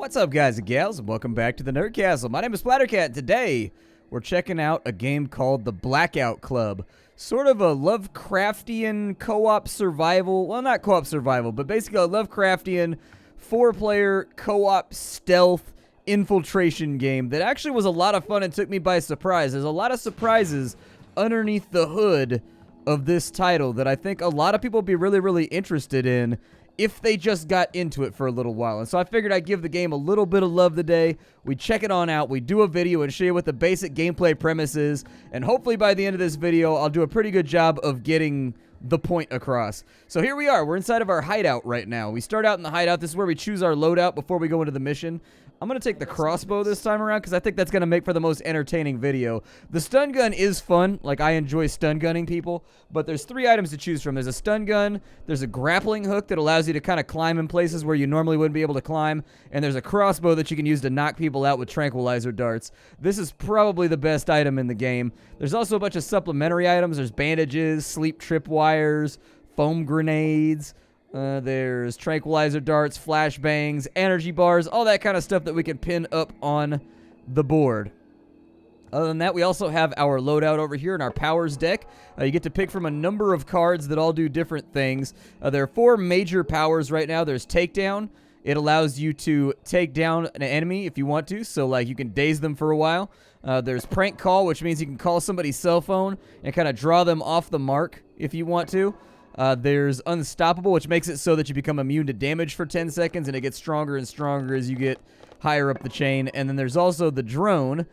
What's up, guys and gals, and welcome back to the Nerd Castle. My name is Splattercat. Today, we're checking out a game called the Blackout Club. Sort of a Lovecraftian co-op survival, well, not co-op survival, but basically a Lovecraftian four-player co-op stealth infiltration game that actually was a lot of fun and took me by surprise. There's a lot of surprises underneath the hood of this title that I think a lot of people would be really interested in if they just got into it for a little while. And so I figured I'd give the game a little bit of love today. We check it on out, we do a video and show you what the basic gameplay premise is, and hopefully by the end of this video I'll do a pretty good job of getting the point across. So here we are, we're inside of our hideout right now. We start out in the hideout. This is where we choose our loadout before we go into the mission. I'm going to take the crossbow this time around because I think that's going to make for the most entertaining video. The stun gun is fun. Like, I enjoy stun gunning people. But there's three items to choose from. There's a stun gun, there's a grappling hook that allows you to kind of climb in places where you normally wouldn't be able to climb, and there's a crossbow that you can use to knock people out with tranquilizer darts. This is probably the best item in the game. There's also a bunch of supplementary items. There's bandages, sleep tripwires, foam grenades. There's tranquilizer darts, flashbangs, energy bars, all that kind of stuff that we can pin up on the board. Other than that, we also have our loadout over here in our powers deck. You get to pick from a number of cards that all do different things. There are four major powers right now. There's takedown. It allows you to take down an enemy if you want to, so like you can daze them for a while. There's prank call, which means you can call somebody's cell phone and kind of draw them off the mark if you want to. There's unstoppable, which makes it so that you become immune to damage for 10 seconds, and it gets stronger and stronger as you get higher up the chain. And then there's also the drone,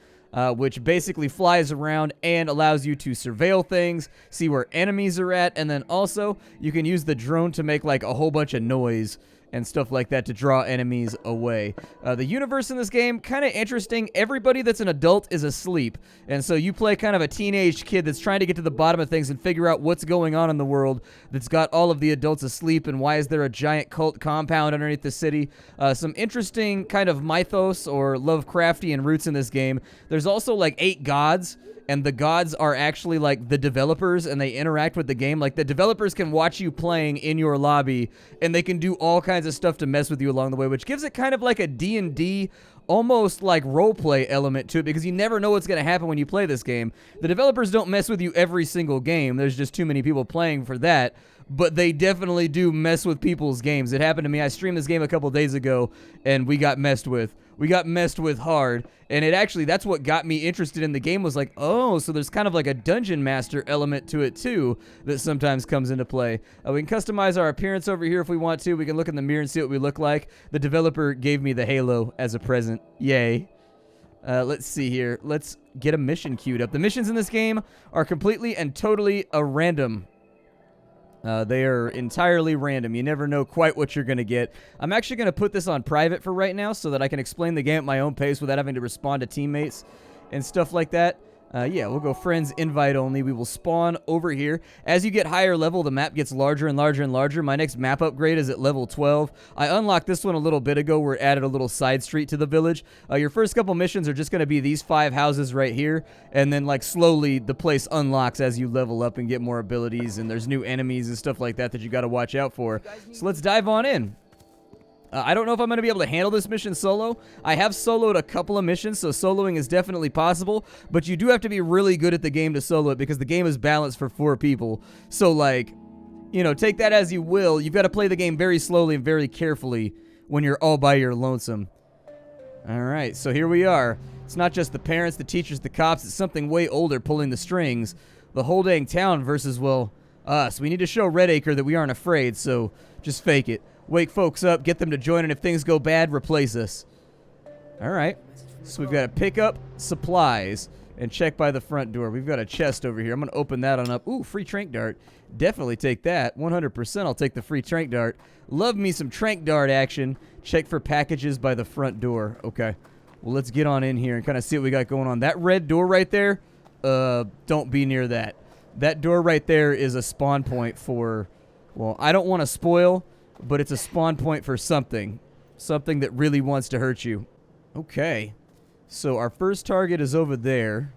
which basically flies around and allows you to surveil things, see where enemies are at, and then also you can use the drone to make like a whole bunch of noise and stuff like that to draw enemies away. The universe in this game, kind of interesting. Everybody that's an adult is asleep, and so you play kind of a teenage kid that's trying to get to the bottom of things and figure out what's going on in the world that's got all of the adults asleep, and why is there a giant cult compound underneath the city. Some interesting kind of mythos or Lovecraftian roots in this game. There's also like 8 gods, and the gods are actually like the developers, and they interact with the game. Like, the developers can watch you playing in your lobby, and they can do all kinds of stuff to mess with you along the way, which gives it kind of like a D&D, almost like roleplay element to it, because you never know what's going to happen when you play this game. The developers don't mess with you every single game. There's just too many people playing for that. But they definitely do mess with people's games. It happened to me. I streamed this game a couple days ago, and we got messed with. We got messed with hard, and it actually, that's what got me interested in the game, was like, oh, so there's kind of like a dungeon master element to it too that sometimes comes into play. We can customize our appearance over here if we want to. We can look in the mirror and see what we look like. The developer gave me the halo as a present. Yay. Let's see here. Let's get a mission queued up. The missions in this game are completely and totally random. They are entirely random. You never know quite what you're going to get. I'm actually going to put this on private for right now so that I can explain the game at my own pace without having to respond to teammates and stuff like that. Yeah, we'll go friends, invite only. We will spawn over here. As you get higher level, the map gets larger and larger and larger. My next map upgrade is at level 12. I unlocked this one a little bit ago where it added a little side street to the village. Your first couple missions are just going to be these 5 houses right here, and then like slowly the place unlocks as you level up and get more abilities, and there's new enemies and stuff like that that you got to watch out for. So let's dive on in. I don't know if I'm going to be able to handle this mission solo. I have soloed a couple of missions, so soloing is definitely possible, but you do have to be really good at the game to solo it because the game is balanced for 4 people. So, like, you know, take that as you will. You've got to play the game very slowly and very carefully when you're all by your lonesome. Alright, so here we are. It's not just the parents, the teachers, the cops. It's something way older pulling the strings. The whole dang town versus, well, us. We need to show Redacre that we aren't afraid, so just fake it. Wake folks up, get them to join, and if things go bad, replace us. Alright, so we've got to pick up supplies and check by the front door. We've got a chest over here. I'm going to open that on up. Ooh, free trank dart. Definitely take that. 100% I'll take the free trank dart. Love me some trank dart action. Check for packages by the front door. Okay, well, let's get on in here and kind of see what we got going on. That red door right there, don't be near that. That door right there is a spawn point for, well, I don't want to spoil, but it's a spawn point for something. Something that really wants to hurt you. Okay. So our first target is over there.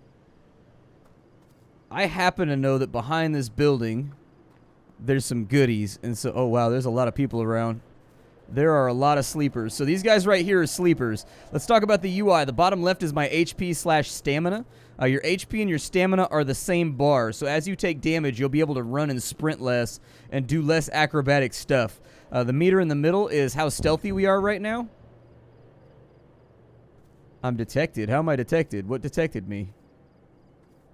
I happen to know that behind this building, there's some goodies. And so, oh wow, there's a lot of people around. There are a lot of sleepers. So these guys right here are sleepers. Let's talk about the UI. The bottom left is my HP/stamina. Your HP and your stamina are the same bar. So as you take damage, you'll be able to run and sprint less and do less acrobatic stuff. The meter in the middle is how stealthy we are right now. I'm detected. How am I detected? What detected me?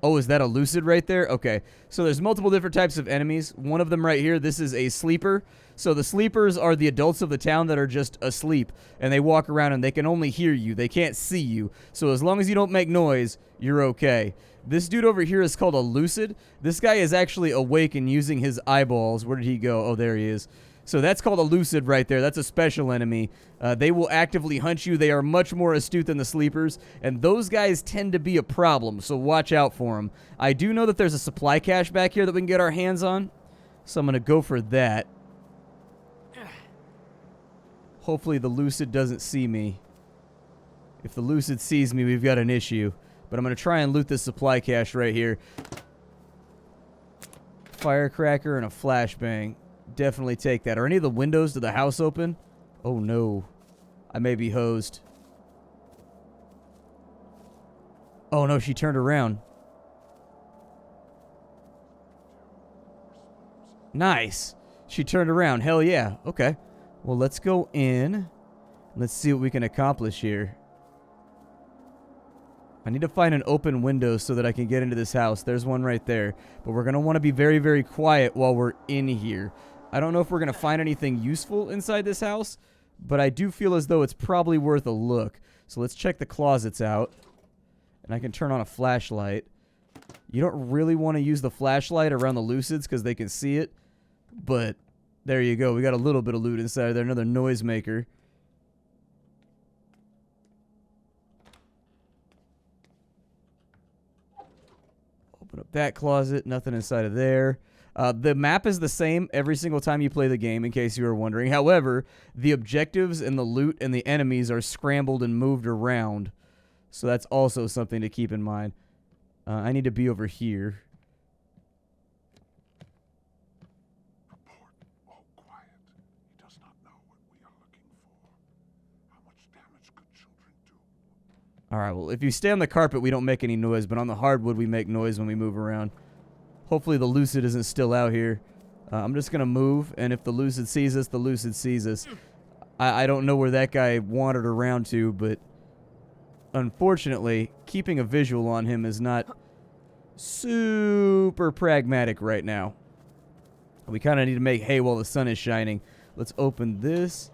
Oh, is that a lucid right there? Okay. So there's multiple different types of enemies. One of them right here, this is a sleeper. So the sleepers are the adults of the town that are just asleep. And they walk around and they can only hear you. They can't see you. So as long as you don't make noise, you're okay. This dude over here is called a lucid. This guy is actually awake and using his eyeballs. Where did he go? Oh, there he is. So that's called a lucid right there. That's a special enemy. They will actively hunt you. They are much more astute than the sleepers, and those guys tend to be a problem, so watch out for them. I do know that there's a supply cache back here that we can get our hands on, so I'm going to go for that. Hopefully the lucid doesn't see me. If the lucid sees me, we've got an issue. But I'm going to try and loot this supply cache right here. Firecracker and a flashbang. Definitely take that. Are any of the windows to the house open? Oh no. I may be hosed. Oh no, she turned around. Nice. She turned around. Hell yeah. Okay. Well, let's go in. Let's see what we can accomplish here. I need to find an open window so that I can get into this house. There's one right there. But we're going to want to be very, very quiet while we're in here. I don't know if we're going to find anything useful inside this house, but I do feel as though it's probably worth a look. So let's check the closets out. And I can turn on a flashlight. You don't really want to use the flashlight around the lucids because they can see it. But there you go. We got a little bit of loot inside there. Another noisemaker. Open up that closet. Nothing inside of there. The map is the same every single time you play the game, in case you were wondering. However, the objectives and the loot and the enemies are scrambled and moved around. So that's also something to keep in mind. I need to be over here. Report. All quiet. He does not know what we are looking for. How much damage could children do? Alright, well, if you stay on the carpet, we don't make any noise, but on the hardwood, we make noise when we move around. Hopefully the lucid isn't still out here. I'm just going to move, and if the lucid sees us, the lucid sees us. I don't know where that guy wandered around to, but unfortunately, keeping a visual on him is not super pragmatic right now. We kind of need to make hay while the sun is shining. Let's open this.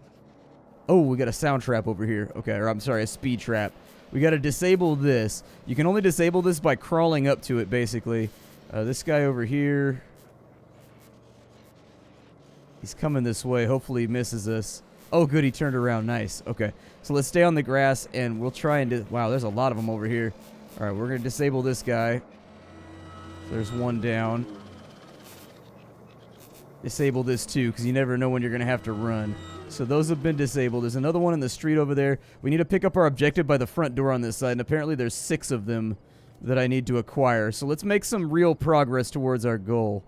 Oh, we got a sound trap over here. Okay, or I'm sorry, a speed trap. We got to disable this. You can only disable this by crawling up to it, basically. This guy over here, he's coming this way. Hopefully he misses us. Oh, good, he turned around. Nice. Okay, so let's stay on the grass, and we'll try and... Wow, there's a lot of them over here. All right, we're going to disable this guy. There's one down. Disable this, too, because you never know when you're going to have to run. So those have been disabled. There's another one in the street over there. We need to pick up our objective by the front door on this side, and apparently there's 6 of them that I need to acquire. So let's make some real progress towards our goal.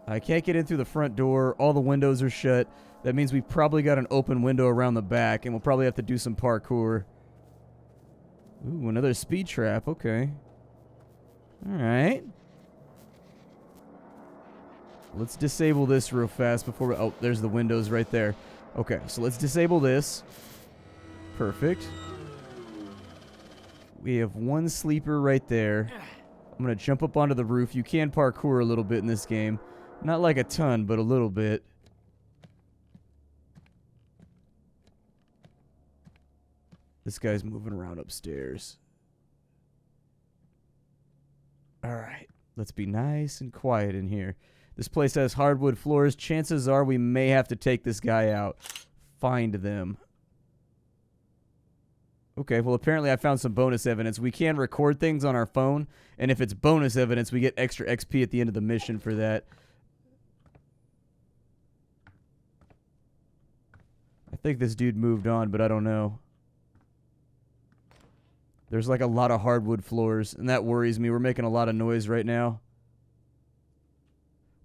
I can't get in through the front door. All the windows are shut. That means we probably got an open window around the back, and we'll probably have to do some parkour. Ooh, another speed trap. Okay. Alright. Let's disable this real fast before we... Oh, there's the windows right there. Okay, so let's disable this. Perfect. We have one sleeper right there. I'm going to jump up onto the roof. You can parkour a little bit in this game. Not like a ton, but a little bit. This guy's moving around upstairs. Alright, let's be nice and quiet in here. This place has hardwood floors. Chances are we may have to take this guy out. Find them. Okay, well, apparently I found some bonus evidence. We can record things on our phone, and if it's bonus evidence, we get extra XP at the end of the mission for that. I think this dude moved on, but I don't know. There's like a lot of hardwood floors, and that worries me. We're making a lot of noise right now.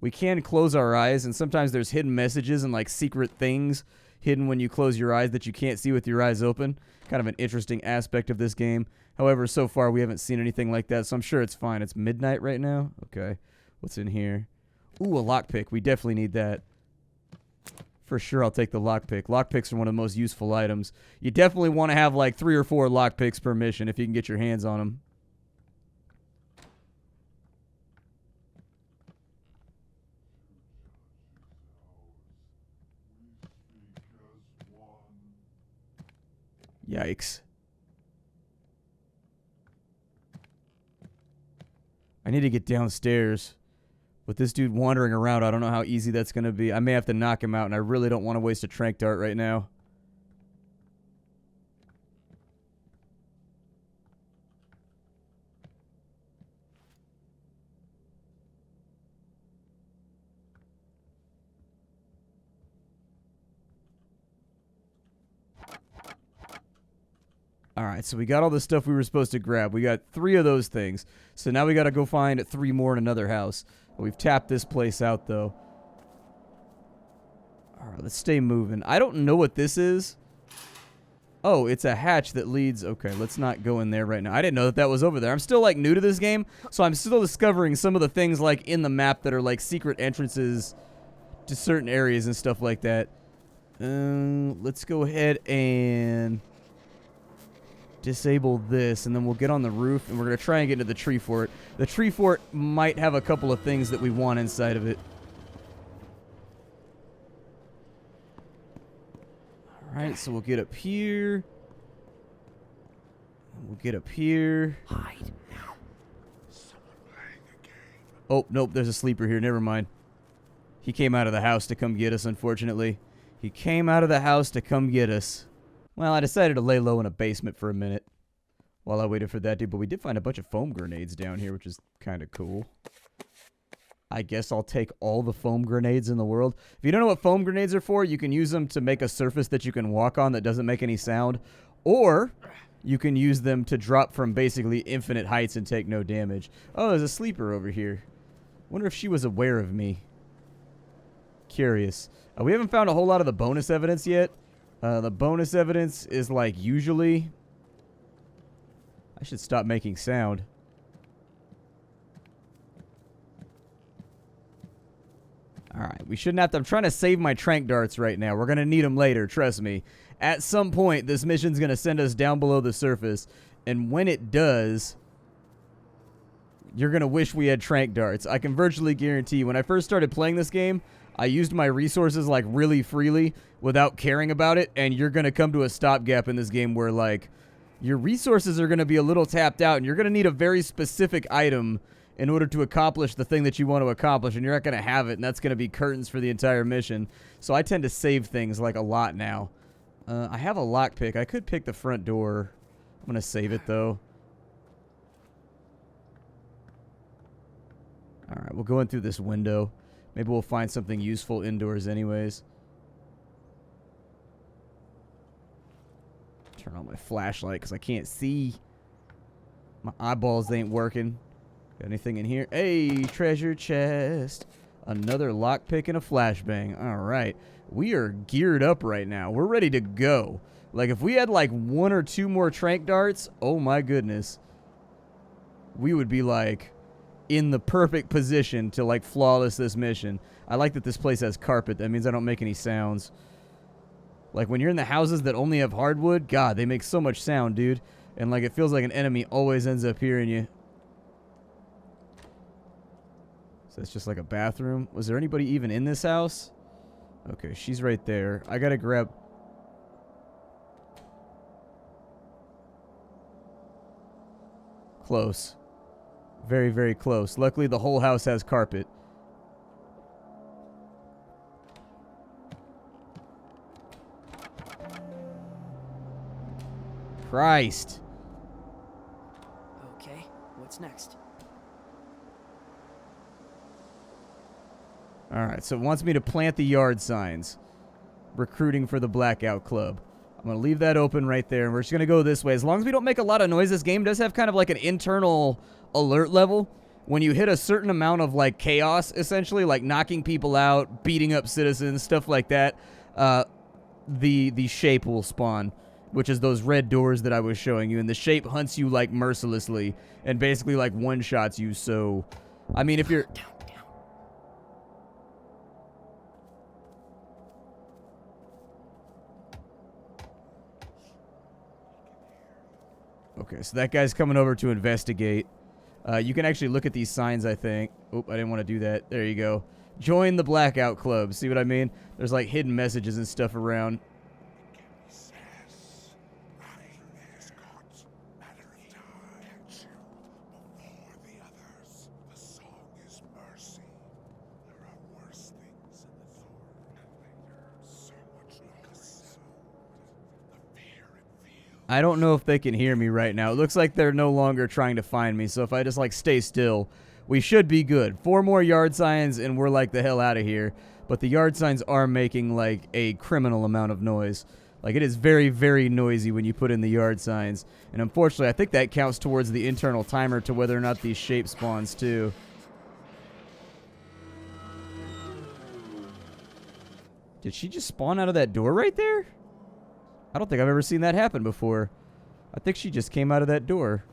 We can close our eyes, and sometimes there's hidden messages and like secret things hidden when you close your eyes that you can't see with your eyes open. Kind of an interesting aspect of this game. However, so far we haven't seen anything like that, so I'm sure it's fine. It's midnight right now. Okay. What's in here? Ooh, a lockpick. We definitely need that. For sure, I'll take the lockpick. Lockpicks are one of the most useful items. You definitely want to have like 3 or 4 lockpicks per mission if you can get your hands on them. Yikes. I need to get downstairs. With this dude wandering around, I don't know how easy that's going to be. I may have to knock him out, and I really don't want to waste a tranq dart right now. Alright, so we got all the stuff we were supposed to grab. We got 3 of those things. So now we got to go find 3 more in another house. We've tapped this place out, though. Alright, let's stay moving. I don't know what this is. Oh, it's a hatch that leads... Okay, let's not go in there right now. I didn't know that that was over there. I'm still, like, new to this game, so I'm still discovering some of the things, like, in the map that are, like, secret entrances to certain areas and stuff like that. Let's go ahead and... disable this, and then we'll get on the roof, and we're going to try and get into the tree fort. The tree fort might have a couple of things that we want inside of it. Alright, so we'll get up here. We'll get up here. Hide. Oh, nope, there's a sleeper here. Never mind. He came out of the house to come get us, unfortunately. He came out of the house to come get us. Well, I decided to lay low in a basement for a minute while I waited for that dude, but we did find a bunch of foam grenades down here, which is kind of cool. I guess I'll take all the foam grenades in the world. If you don't know what foam grenades are for, you can use them to make a surface that you can walk on that doesn't make any sound, or you can use them to drop from basically infinite heights and take no damage. Oh, there's a sleeper over here. Wonder if she was aware of me. Curious. We haven't found a whole lot of the bonus evidence yet. The bonus evidence is like usually... I should stop making sound. Alright, we shouldn't have to... I'm trying to save my tranq darts right now. We're going to need them later, trust me. At some point, this mission's going to send us down below the surface. And when it does, you're going to wish we had tranq darts. I can virtually guarantee when I first started playing this game, I used my resources, like, really freely without caring about it, and you're going to come to a stopgap in this game where, like, your resources are going to be a little tapped out, and you're going to need a very specific item in order to accomplish the thing that you want to accomplish, and you're not going to have it, and that's going to be curtains for the entire mission. So I tend to save things, like, a lot now. I have a lockpick. I could pick the front door. I'm going to save it, though. All right, we'll go in through this window. Maybe we'll find something useful indoors anyways. Turn on my flashlight because I can't see. My eyeballs ain't working. Got anything in here? Hey, treasure chest. Another lockpick and a flashbang. All right. We are geared up right now. We're ready to go. Like, if we had, like, 1 or 2 more tranq darts, oh my goodness. We would be, like... in the perfect position to, like, flawless this mission. I like that this place has carpet. That means I don't make any sounds. Like, when you're in the houses that only have hardwood, God, they make so much sound, dude. And, like, it feels like an enemy always ends up hearing you. So it's just like a bathroom. Was there anybody even in this house? Okay, she's right there. I gotta grab... Close. Very, very close. Luckily, the whole house has carpet. Christ. Okay, what's next? Alright, so it wants me to plant the yard signs. Recruiting for the Blackout Club. I'm going to leave that open right there, and we're just going to go this way. As long as we don't make a lot of noise, this game does have kind of like an internal alert level. When you hit a certain amount of, like, chaos, essentially, like knocking people out, beating up citizens, stuff like that, the shape will spawn, which is those red doors that I was showing you, and the shape hunts you like mercilessly and basically like one-shots you. So, I mean, if you're okay, so that guy's coming over to investigate. You can actually look at these signs, I think. Oop, I didn't want to do that. There you go. Join the Blackout Club. See what I mean? There's like hidden messages and stuff around. I don't know if they can hear me right now. It looks like they're no longer trying to find me, so if I just like stay still, we should be good. 4 more yard signs and we're like the hell out of here. But the yard signs are making like a criminal amount of noise. Like it is very, very noisy when you put in the yard signs. And unfortunately, I think that counts towards the internal timer to whether or not these shape spawns too. Did she just spawn out of that door right there? I don't think I've ever seen that happen before. I think she just came out of that door.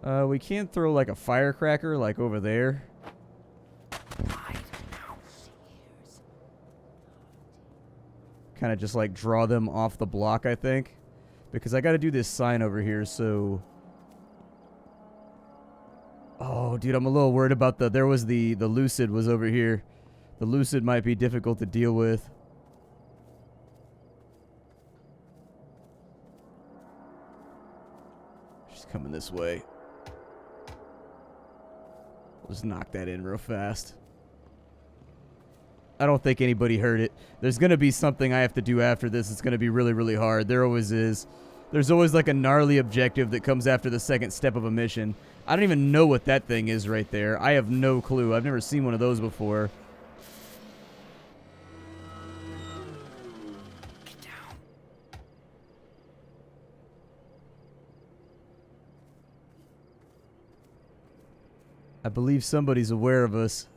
We can't throw like a firecracker like over there. Kind of just like draw them off the block, I think. Because I got to do this sign over here, so... Oh, dude, I'm a little worried about the... There was the Lucid was over here. The Lucid might be difficult to deal with. She's coming this way. Just knock that in real fast. I don't think anybody heard it. There's going to be something I have to do after this. It's going to be really, really hard. There always is. There's always like a gnarly objective that comes after the second step of a mission. I don't even know what that thing is right there. I have no clue. I've never seen one of those before. Get down. I believe somebody's aware of us.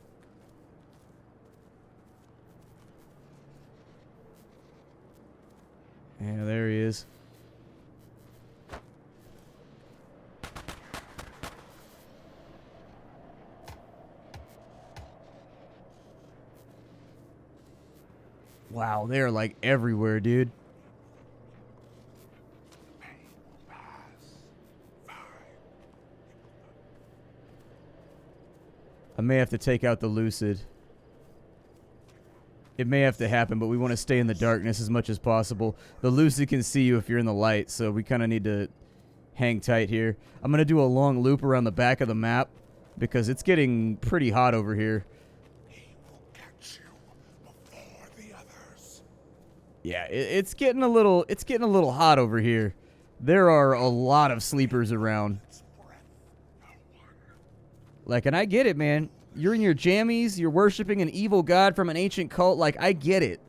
Yeah, there he is. Wow, they're like everywhere, dude. I may have to take out the Lucid. It may have to happen, but we want to stay in the darkness as much as possible. The Lucid can see you if you're in the light, so we kind of need to hang tight here. I'm going to do a long loop around the back of the map because it's getting pretty hot over here. He will catch you before the others. Yeah, it's getting a little hot over here. There are a lot of sleepers around. Like, and I get it, man. You're in your jammies, you're worshiping an evil god from an ancient cult. Like, I get it.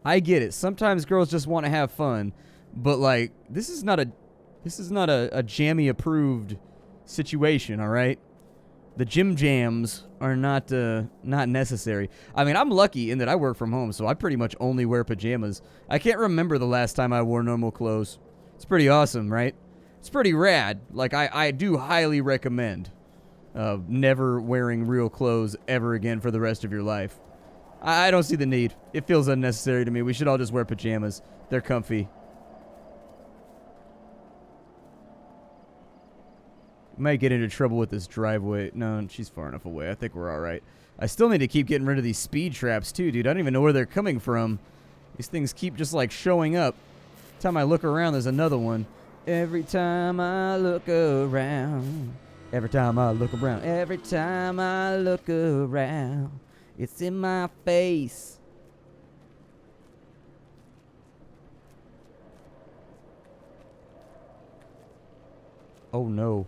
I get it. Sometimes girls just want to have fun. But, like, this is not a jammy approved situation, all right? The gym jams are not necessary. I mean, I'm lucky in that I work from home, so I pretty much only wear pajamas. I can't remember the last time I wore normal clothes. It's pretty awesome, right? It's pretty rad. Like, I do highly recommend never wearing real clothes ever again for the rest of your life. I don't see the need. It feels unnecessary to me. We should all just wear pajamas. They're comfy. Might get into trouble with this driveway. No, she's far enough away. I think we're all right. I still need to keep getting rid of these speed traps too, dude. I don't even know where they're coming from. These things keep just like showing up. Every time I look around, there's another one. Every time I look around. Every time I look around, every time I look around, it's in my face. Oh no.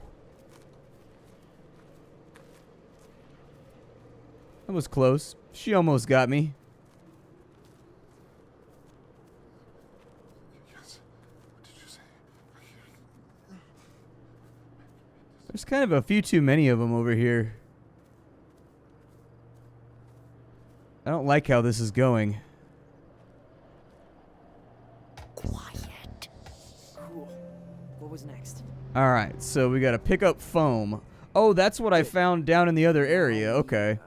That was close. She almost got me. Yes. What did you say? There's kind of a few too many of them over here. I don't like how this is going. Cool. What was next? All right, so we got to pick up foam. Oh, that's what I found down in the other area. Okay.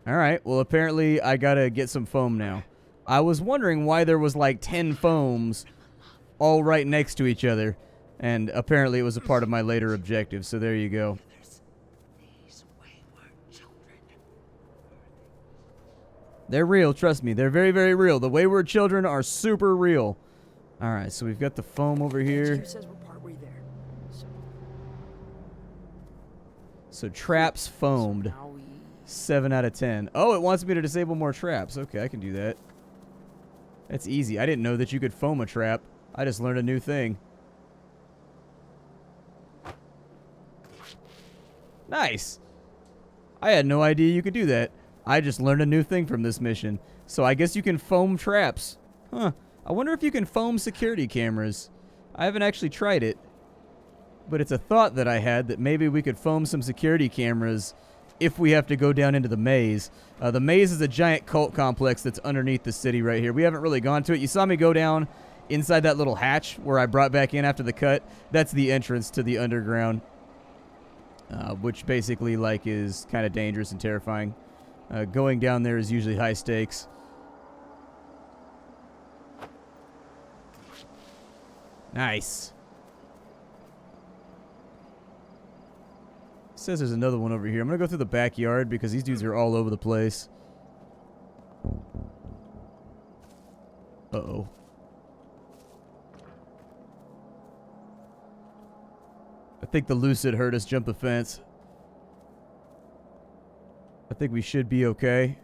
All right, well, apparently I got to get some foam now. I was wondering why there was like 10 foams all right next to each other, and apparently it was a part of my later objective, so there you go. They're real, trust me. They're very, very real. The wayward children are super real. All right, so we've got the foam over here. Says we're partway there. So traps foamed. Now we 7 out of 10. Oh, it wants me to disable more traps. Okay, I can do that. That's easy. I didn't know that you could foam a trap. I just learned a new thing. Nice. I had no idea you could do that. I just learned a new thing from this mission. So I guess you can foam traps. Huh. I wonder if you can foam security cameras. I haven't actually tried it. But it's a thought that I had that maybe we could foam some security cameras if we have to go down into the maze. The maze is a giant cult complex that's underneath the city right here. We haven't really gone to it. You saw me go down inside that little hatch where I brought back in after the cut. That's the entrance to the underground, which basically like is kind of dangerous and terrifying. Going down there is usually high stakes. Nice. Says there's another one over here. I'm gonna go through the backyard because these dudes are all over the place. Uh-oh. I think the Lucid heard us jump the fence. I think we should be okay.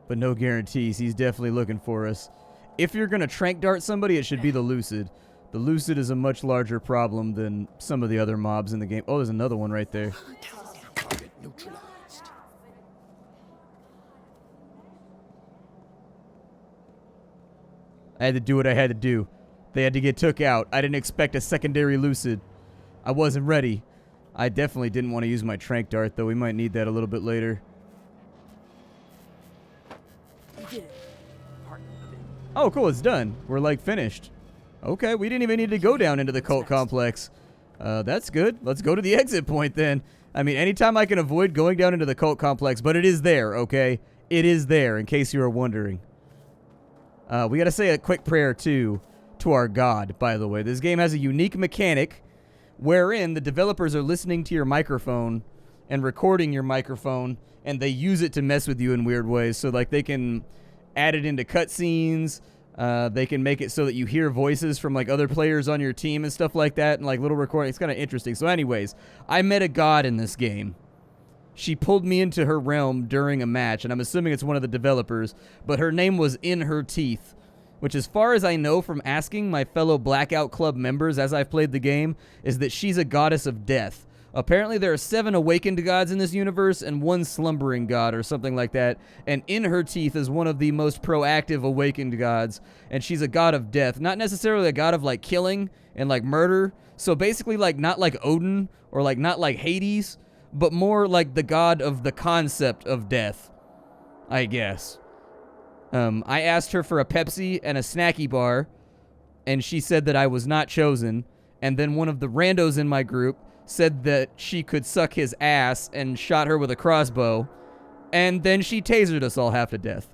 But no guarantees. He's definitely looking for us. If you're going to trank dart somebody, it should be the Lucid. The Lucid is a much larger problem than some of the other mobs in the game. Oh, there's another one right there. target neutralized. I had to do what I had to do. They had to get took out. I didn't expect a secondary Lucid. I wasn't ready. I definitely didn't want to use my trank dart, though. We might need that a little bit later. We did it. Part of it. Oh, cool. It's done. We're, like, finished. Okay, we didn't even need to go down into the cult complex. That's good. Let's go to the exit point, then. I mean, anytime I can avoid going down into the cult complex, but it is there, okay? It is there, in case you were wondering. We got to say a quick prayer, too, to our God, by the way. This game has a unique mechanic wherein the developers are listening to your microphone and recording your microphone, and they use it to mess with you in weird ways. So, like, they can add it into cutscenes. They can make it so that you hear voices from, like, other players on your team and stuff like that, and, like, little recording. It's kind of interesting. So, anyways, I met a god in this game. She pulled me into her realm during a match, and I'm assuming it's one of the developers, but her name was In Her Teeth, which, as far as I know from asking my fellow Blackout Club members as I've played the game, is that she's a goddess of death. Apparently there are 7 awakened gods in this universe and 1 slumbering god or something like that, and In Her Teeth is one of the most proactive awakened gods, and she's a god of death. Not necessarily a god of, like, killing and, like, murder, so basically, like, not like Odin or, like, not like Hades, but more like the god of the concept of death, I guess. I asked her for a Pepsi and a snacky bar, and she said that I was not chosen, and then one of the randos in my group said that she could suck his ass and shot her with a crossbow, and then she tasered us all half to death,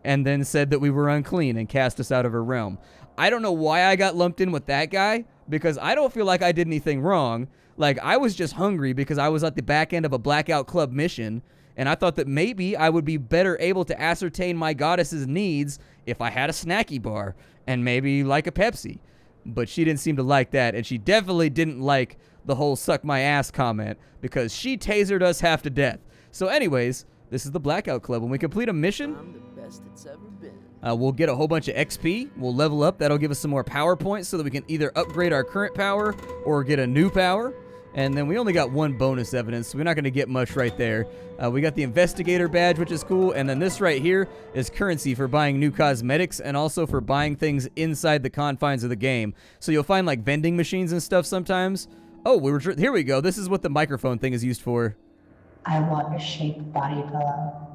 and then said that we were unclean and cast us out of her realm. I don't know why I got lumped in with that guy, because I don't feel like I did anything wrong. Like, I was just hungry because I was at the back end of a Blackout Club mission, and I thought that maybe I would be better able to ascertain my goddess's needs if I had a snacky bar and maybe like a Pepsi. But she didn't seem to like that, and she definitely didn't like the whole suck my ass comment because she tasered us half to death. So anyways, this is the Blackout Club. When we complete a mission, I'm the best it's ever been. we'll get a whole bunch of XP. We'll level up. That'll give us some more power points so that we can either upgrade our current power or get a new power. And then we only got 1 bonus evidence, so we're not going to get much right there. We got the Investigator badge, which is cool. And then this right here is currency for buying new cosmetics and also for buying things inside the confines of the game. So you'll find, like, vending machines and stuff sometimes. Oh, here we go. This is what the microphone thing is used for. I want a shaped body pillow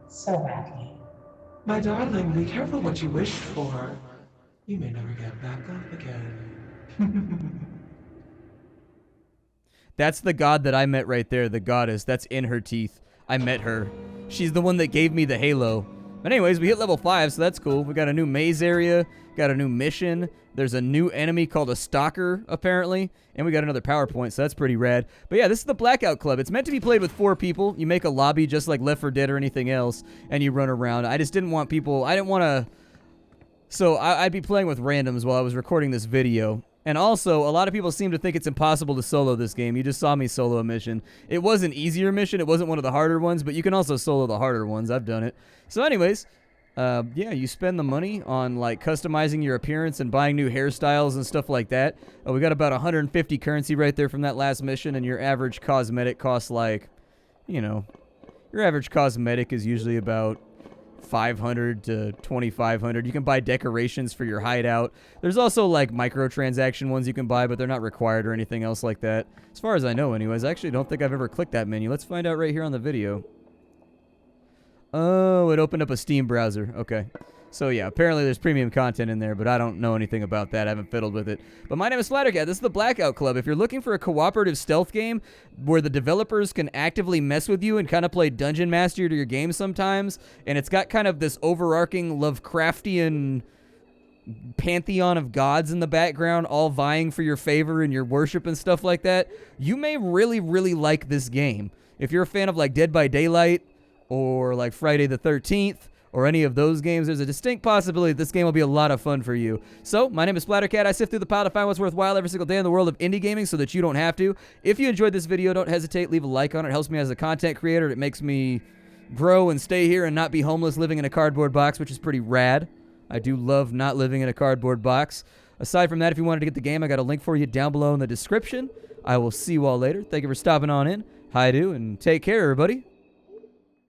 so badly. My darling, be careful what you wish for. You may never get back up again. That's the god that I met right there, the goddess. That's in her teeth. I met her. She's the one that gave me the halo. But anyways, we hit level 5, so that's cool. We got a new maze area, got a new mission. There's a new enemy called a stalker, apparently. And we got another PowerPoint, so that's pretty rad. But yeah, this is the Blackout Club. It's meant to be played with 4 people. You make a lobby just like Left 4 Dead or anything else, and you run around. I just didn't want people... I didn't want to... So I'd be playing with randoms while I was recording this video. And also, a lot of people seem to think it's impossible to solo this game. You just saw me solo a mission. It was an easier mission. It wasn't one of the harder ones, but you can also solo the harder ones. I've done it. So anyways, yeah, you spend the money on, like, customizing your appearance and buying new hairstyles and stuff like that. We got about 150 currency right there from that last mission, and your average cosmetic costs, like, you know, your average cosmetic is usually about 500 to 2,500. You can buy decorations for your hideout. There's also like microtransaction ones you can buy, but they're not required or anything else like that. As far as I know anyways. I actually don't think I've ever clicked that menu. Let's find out right here on the video. Oh, it opened up a Steam browser. Okay. So yeah, apparently there's premium content in there, but I don't know anything about that. I haven't fiddled with it. But my name is Splattercat. This is the Blackout Club. If you're looking for a cooperative stealth game where the developers can actively mess with you and kind of play Dungeon Master to your game sometimes, and it's got kind of this overarching Lovecraftian pantheon of gods in the background all vying for your favor and your worship and stuff like that, you may really, really like this game. If you're a fan of like Dead by Daylight or like Friday the 13th, or any of those games, there's a distinct possibility that this game will be a lot of fun for you. So, my name is Splattercat. I sift through the pile to find what's worthwhile every single day in the world of indie gaming so that you don't have to. If you enjoyed this video, don't hesitate. Leave a like on it. It helps me as a content creator. It makes me grow and stay here and not be homeless living in a cardboard box, which is pretty rad. I do love not living in a cardboard box. Aside from that, if you wanted to get the game, I got a link for you down below in the description. I will see you all later. Thank you for stopping on in. Hi-do, and take care, everybody.